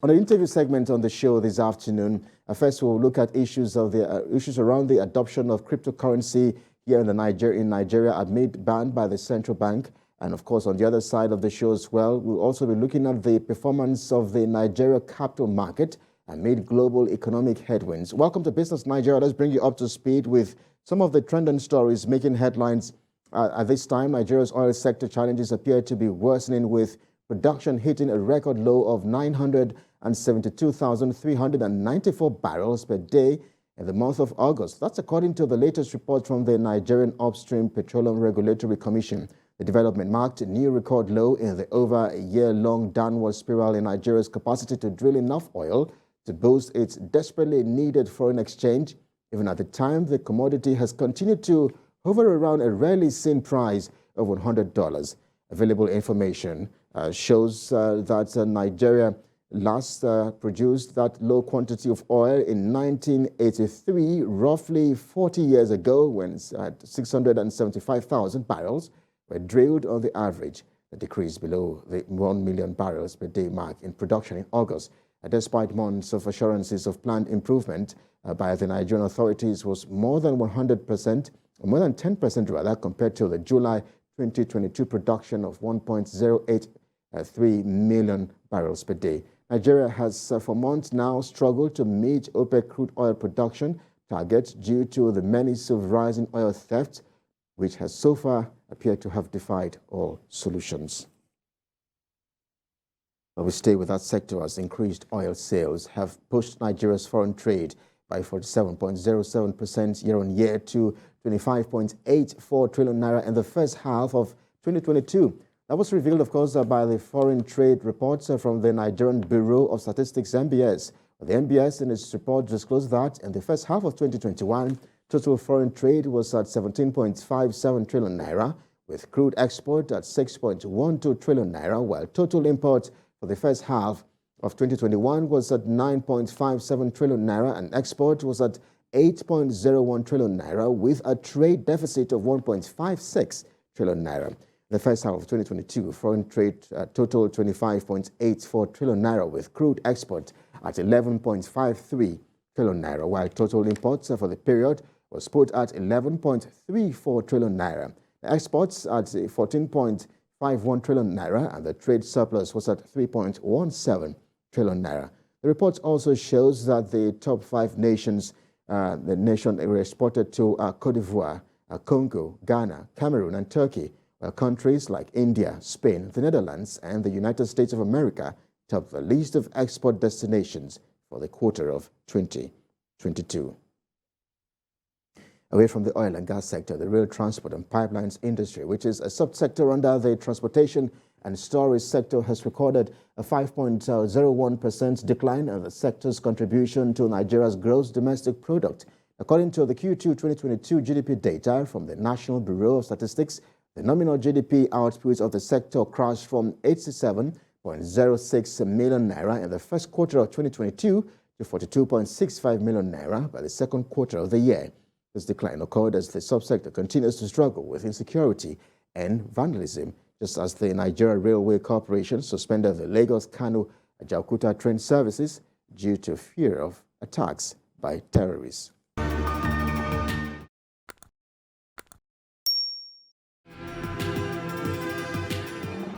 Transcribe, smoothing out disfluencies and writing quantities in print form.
On the interview segment on the show this afternoon, first we'll look at issues around the adoption of cryptocurrency here in Nigeria amid ban by the central bank. And of course, on the other side of the show as well, we'll also be looking at the performance of the Nigeria capital market amid global economic headwinds. Welcome to Business Nigeria. Let's bring you up to speed with some of the trending stories making headlines. At this time, Nigeria's oil sector challenges appear to be worsening, with production hitting a record low of 972,394 barrels per day in the month of August. That's according to the latest report from the Nigerian Upstream Petroleum Regulatory Commission. The development marked a new record low in the over-a-year-long downward spiral in Nigeria's capacity to drill enough oil to boost its desperately needed foreign exchange. Even at the time, the commodity has continued to hover around a rarely seen price of $100. Available information shows that Nigeria last produced that low quantity of oil in 1983, roughly 40 years ago, when 675,000 barrels were drilled on the average, a decrease below the 1 million barrels per day mark in production in August. Despite months of assurances of planned improvement by the Nigerian authorities, was more than 100%, or more than 10% rather, compared to the July 2022 production of 1.083 million barrels per day. Nigeria has for months now struggled to meet OPEC crude oil production targets due to the menace of rising oil theft, which has so far appeared to have defied all solutions. But we stay with that sector as increased oil sales have pushed Nigeria's foreign trade by 47.07% year-on-year to 25.84 trillion naira in the first half of 2022. That was revealed, of course, by the Foreign Trade Reports from the Nigerian Bureau of Statistics, MBS. The MBS, in its report, disclosed that in the first half of 2021, total foreign trade was at 17.57 trillion naira, with crude export at 6.12 trillion naira, while total import for the first half of 2021 was at 9.57 trillion naira, and export was at 8.01 trillion naira, with a trade deficit of 1.56 trillion naira. The first half of 2022, foreign trade totaled 25.84 trillion naira, with crude export at 11.53 trillion naira, while total imports for the period was put at 11.34 trillion naira. The exports at 14.51 trillion naira, and the trade surplus was at 3.17 trillion naira. The report also shows that the top 5 nations, the nation exported to Cote d'Ivoire, Congo, Ghana, Cameroon, and Turkey, while countries like India, Spain, the Netherlands, and the United States of America top the list of export destinations for the quarter of 2022. Away from the oil and gas sector, the rail transport and pipelines industry, which is a subsector under the transportation and storage sector, has recorded a 5.01% decline in the sector's contribution to Nigeria's gross domestic product. According to the Q2 2022 GDP data from the National Bureau of Statistics, the nominal GDP output of the sector crashed from 87.06 million naira in the first quarter of 2022 to 42.65 million naira by the second quarter of the year. This decline occurred as the subsector continues to struggle with insecurity and vandalism, just as the Nigeria Railway Corporation suspended the Lagos-Kano and Ajaokuta train services due to fear of attacks by terrorists.